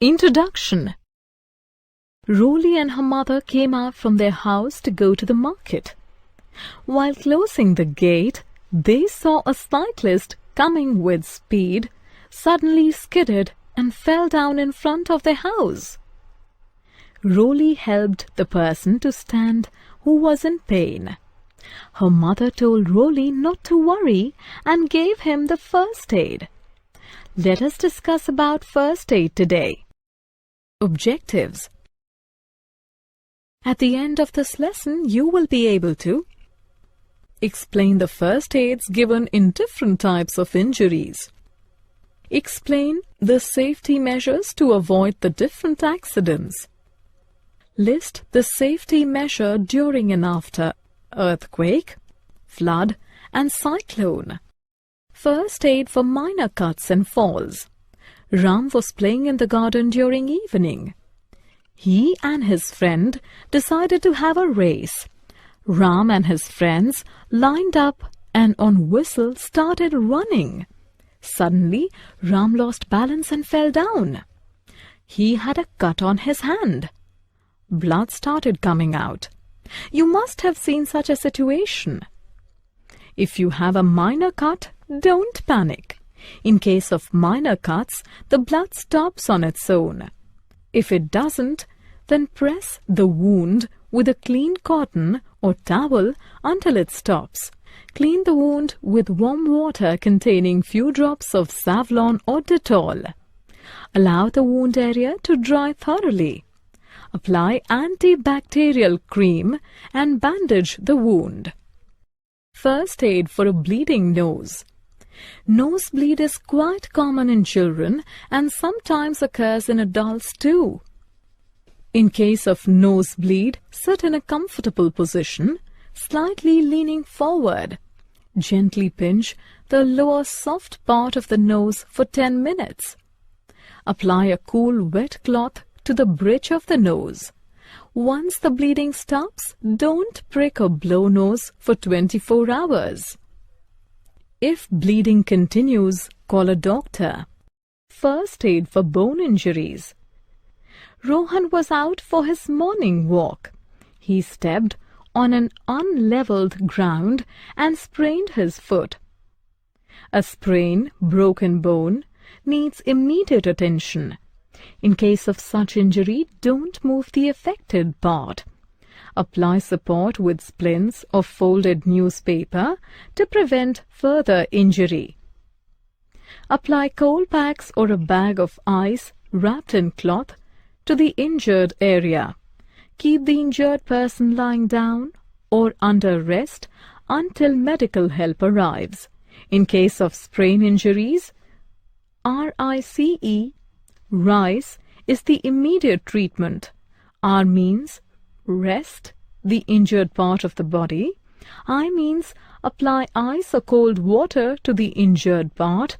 Introduction. Roly and her mother came out from their house to go to the market. While closing the gate, they saw a cyclist coming with speed, suddenly skidded and fell down in front of their house. Roly helped the person to stand who was in pain. Her mother told Roly not to worry and gave him the first aid. Let us discuss about first aid today. Objectives. At the end of this lesson, you will be able to explain the first aids given in different types of injuries. Explain the safety measures to avoid the different accidents. List the safety measure during and after earthquake, flood and cyclone. First aid for minor cuts and falls. Ram was playing in the garden during evening. He and his friend decided to have a race. Ram and his friends lined up and on whistle started running. Suddenly, Ram lost balance and fell down. He had a cut on his hand. Blood started coming out. You must have seen such a situation. If you have a minor cut, don't panic. In case of minor cuts, the blood stops on its own. If it doesn't, then press the wound with a clean cotton or towel until it stops. Clean the wound with warm water containing few drops of Savlon or Dettol. Allow the wound area to dry thoroughly. Apply antibacterial cream and bandage the wound. First aid for a bleeding nose. Nosebleed is quite common in children and sometimes occurs in adults too. In case of nosebleed, sit in a comfortable position, slightly leaning forward. Gently pinch the lower soft part of the nose for 10 minutes. Apply a cool wet cloth to the bridge of the nose. Once the bleeding stops, don't prick or blow nose for 24 hours. If bleeding continues, call a doctor. First aid for bone injuries. Rohan was out for his morning walk. He stepped on an unleveled ground and sprained his foot. A sprain, broken bone, needs immediate attention. In case of such injury, don't move the affected part. Apply support with splints or folded newspaper to prevent further injury. Apply cold packs or a bag of ice wrapped in cloth to the injured area. Keep the injured person lying down or under rest until medical help arrives. In case of sprain injuries, RICE is the immediate treatment. R means rest the injured part of the body. I means apply ice or cold water to the injured part.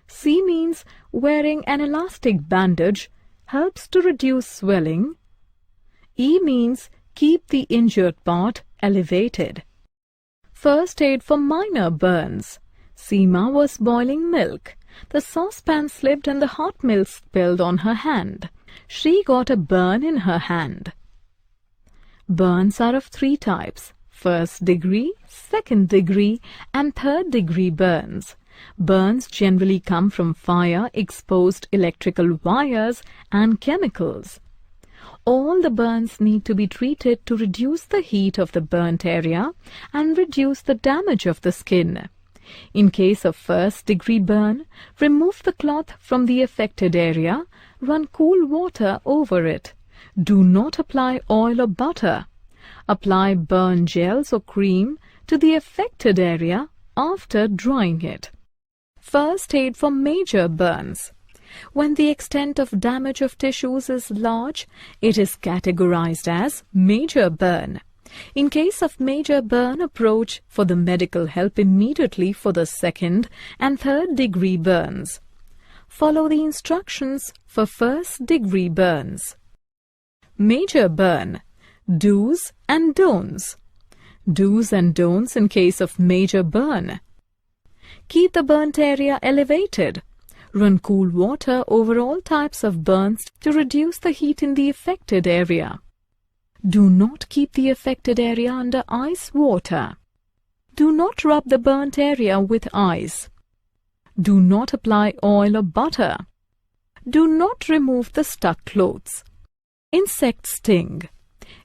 C means wearing an elastic bandage helps to reduce swelling. E means keep the injured part elevated. First aid for minor burns. Seema was boiling milk. The saucepan slipped and the hot milk spilled on her hand. She got a burn in her hand. Burns are of 3 types: first degree, second degree, and third degree burns. Burns generally come from fire, exposed electrical wires, and chemicals. All the burns need to be treated to reduce the heat of the burnt area and reduce the damage of the skin. In case of first-degree burn, remove the cloth from the affected area, run cool water over it. Do not apply oil or butter. Apply burn gels or cream to the affected area after drying it. First aid for major burns. When the extent of damage of tissues is large, it is categorized as major burn. In case of major burn, approach for the medical help immediately for the second and third degree burns. Follow the instructions for first degree burns. Major burn. Do's and don'ts. Do's and don'ts in case of major burn. Keep the burnt area elevated. Run cool water over all types of burns to reduce the heat in the affected area. Do not keep the affected area under ice water. Do not rub the burnt area with ice. Do not apply oil or butter. Do not remove the stuck clothes. Insect sting.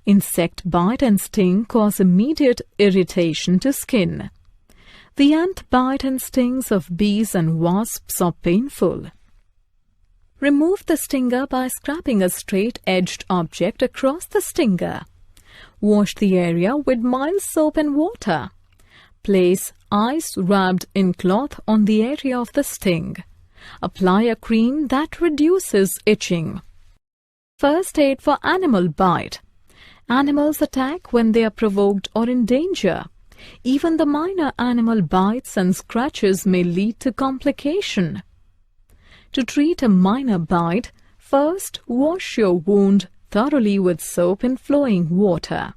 Insect bite and sting cause immediate irritation to skin. The ant bite and stings of bees and wasps are painful. Remove the stinger by scraping a straight-edged object across the stinger. Wash the area with mild soap and water. Place ice wrapped in cloth on the area of the sting. Apply a cream that reduces itching. First aid for animal bite. Animals attack when they are provoked or in danger. Even the minor animal bites and scratches may lead to complication. To treat a minor bite, first wash your wound thoroughly with soap and flowing water.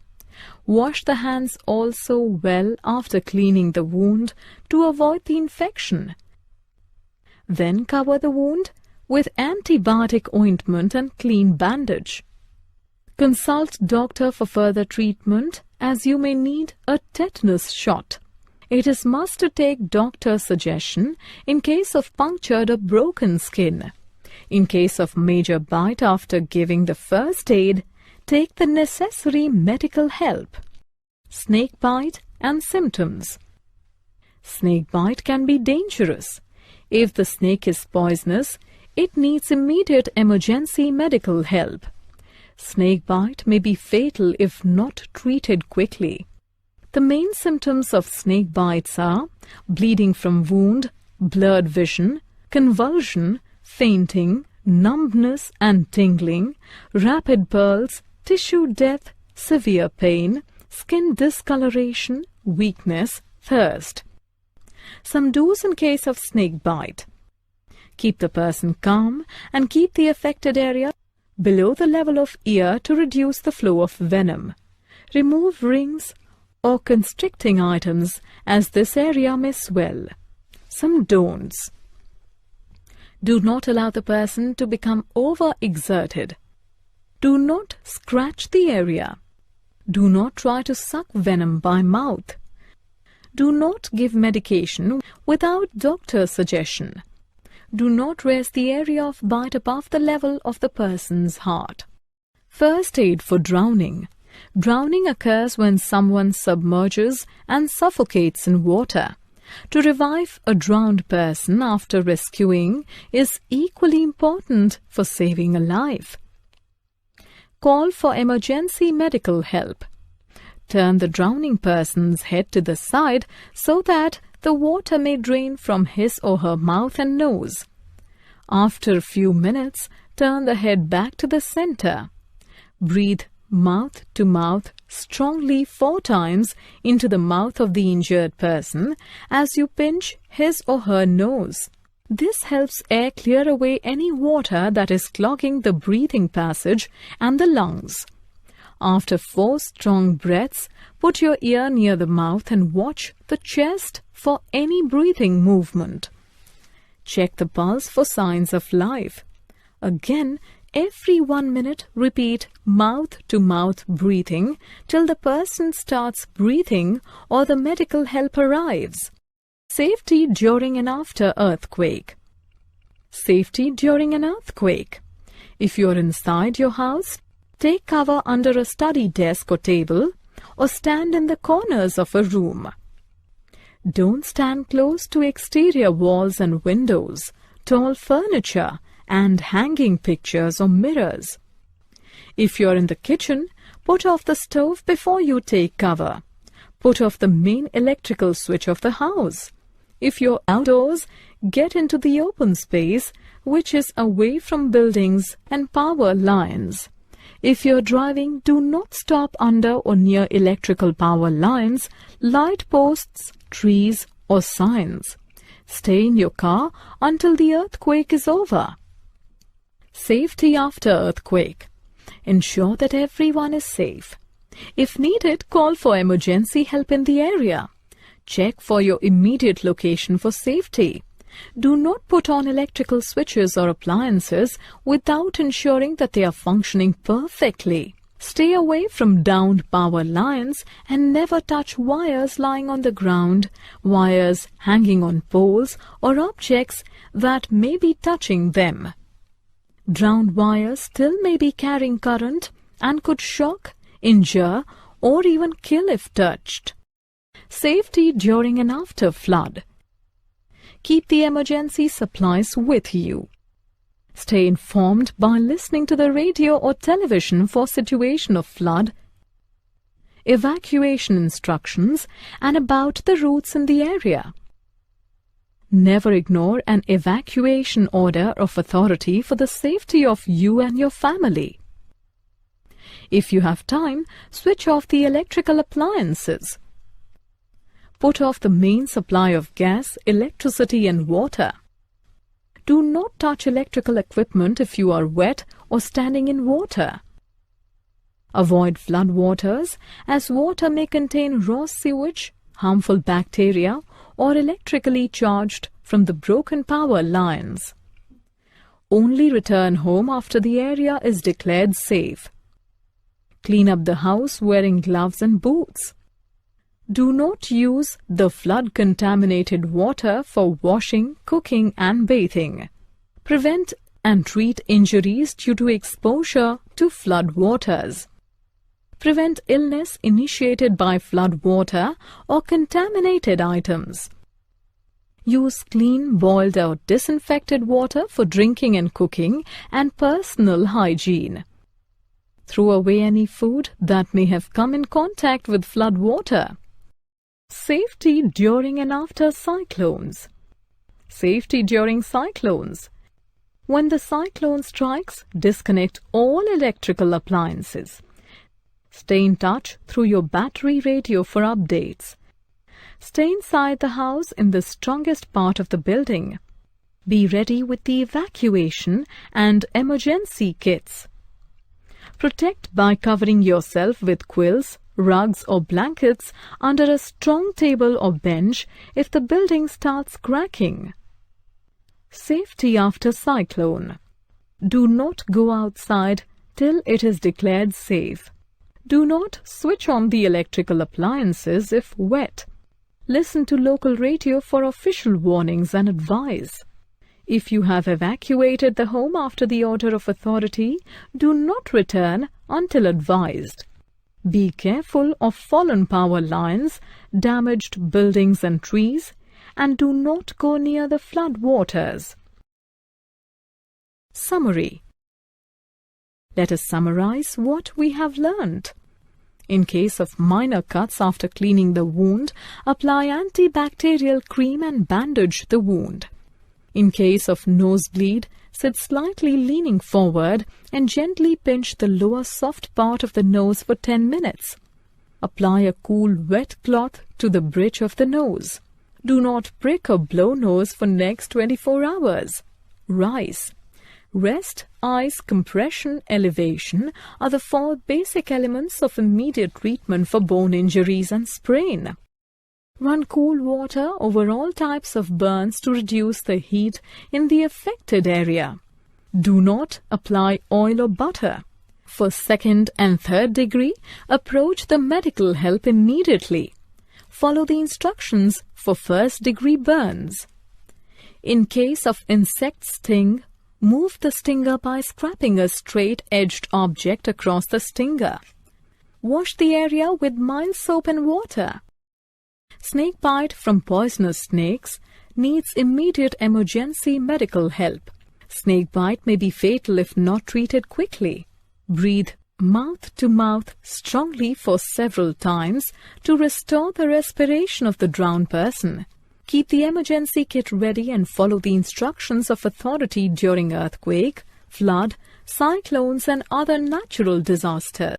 Wash the hands also well after cleaning the wound to avoid the infection. Then cover the wound with antibiotic ointment and clean bandage. Consult doctor for further treatment as you may need a tetanus shot. It is must to take doctor's suggestion in case of punctured or broken skin. In case of major bite after giving the first aid, take the necessary medical help. Snake bite and symptoms. Snake bite can be dangerous. If the snake is poisonous, it needs immediate emergency medical help. Snake bite may be fatal if not treated quickly. The main symptoms of snake bites are bleeding from wound, blurred vision, convulsion, fainting, numbness and tingling, rapid pulse, tissue death, severe pain, skin discoloration, weakness, thirst. Some do's in case of snake bite. Keep the person calm and keep the affected area below the level of ear to reduce the flow of venom. Remove rings or constricting items as this area may swell. Some don'ts. Do not allow the person to become overexerted. Do not scratch the area. Do not try to suck venom by mouth. Do not give medication without doctor's suggestion. Do not raise the area of bite above the level of the person's heart. First aid for drowning. Drowning occurs when someone submerges and suffocates in water. To revive a drowned person after rescuing is equally important for saving a life. Call for emergency medical help. Turn the drowning person's head to the side so that the water may drain from his or her mouth and nose. After a few minutes, turn the head back to the center. Breathe mouth to mouth strongly 4 times into the mouth of the injured person as you pinch his or her nose. This helps air clear away any water that is clogging the breathing passage and the lungs. After 4 strong breaths, put your ear near the mouth and watch the chest for any breathing movement. Check the pulse for signs of life. Again, every 1 minute, repeat mouth-to-mouth breathing till the person starts breathing or the medical help arrives. Safety during and after earthquake. Safety during an earthquake. If you're inside your house, take cover under a study desk or table or stand in the corners of a room. Don't stand close to exterior walls and windows, tall furniture, and hanging pictures or mirrors. If you're in the kitchen, put off the stove before you take cover. Put off the main electrical switch of the house. If you're outdoors, get into the open space, which is away from buildings and power lines. If you're driving, do not stop under or near electrical power lines, light posts, trees, or signs. Stay in your car until the earthquake is over. Safety after earthquake. Ensure that everyone is safe. If needed, call for emergency help in the area. Check for your immediate location for safety. Do not put on electrical switches or appliances without ensuring that they are functioning perfectly. Stay away from downed power lines and never touch wires lying on the ground, wires hanging on poles, or objects that may be touching them. Drowned wires still may be carrying current and could shock, injure, or even kill if touched. Safety during and after flood. Keep the emergency supplies with you. Stay informed by listening to the radio or television for situation of flood, evacuation instructions, and about the routes in the area. Never ignore an evacuation order of authority for the safety of you and your family. If you have time, switch off the electrical appliances. Put off the main supply of gas, electricity, and water. Do not touch electrical equipment if you are wet or standing in water. Avoid flood waters, as water may contain raw sewage, harmful bacteria, or electrically charged from the broken power lines. Only return home after the area is declared safe. Clean up the house wearing gloves and boots. Do not use the flood-contaminated water for washing, cooking, and bathing. Prevent and treat injuries due to exposure to flood waters. Prevent illness initiated by flood water or contaminated items. Use clean, boiled or disinfected water for drinking and cooking and personal hygiene. Throw away any food that may have come in contact with flood water. Safety during and after cyclones. Safety during cyclones. When the cyclone strikes, disconnect all electrical appliances. Stay in touch through your battery radio for updates. Stay inside the house in the strongest part of the building. Be ready with the evacuation and emergency kits. Protect by covering yourself with quilts, rugs or blankets under a strong table or bench if the building starts cracking. Safety after cyclone. Do not go outside till it is declared safe. Do not switch on the electrical appliances if wet. Listen to local radio for official warnings and advice. If you have evacuated the home after the order of authority, do not return until advised. Be careful of fallen power lines, damaged buildings and trees, and do not go near the flood waters. Summary. Let us summarize what we have learnt. In case of minor cuts after cleaning the wound, apply antibacterial cream and bandage the wound. In case of nosebleed, sit slightly leaning forward and gently pinch the lower soft part of the nose for 10 minutes. Apply a cool wet cloth to the bridge of the nose. Do not prick or blow nose for next 24 hours. Rise. Rest, ice, compression, elevation are the 4 basic elements of immediate treatment for bone injuries and sprain. Run cool water over all types of burns to reduce the heat in the affected area. Do not apply oil or butter. For 2nd and 3rd degree, approach the medical help immediately. Follow the instructions for 1st degree burns. In case of insect sting, move the stinger by scraping a straight-edged object across the stinger. Wash the area with mild soap and water. Snake bite from poisonous snakes needs immediate emergency medical help. Snake bite may be fatal if not treated quickly. Breathe mouth to mouth strongly for several times to restore the respiration of the drowned person. Keep the emergency kit ready and follow the instructions of authority during earthquake, flood, cyclones and other natural disasters.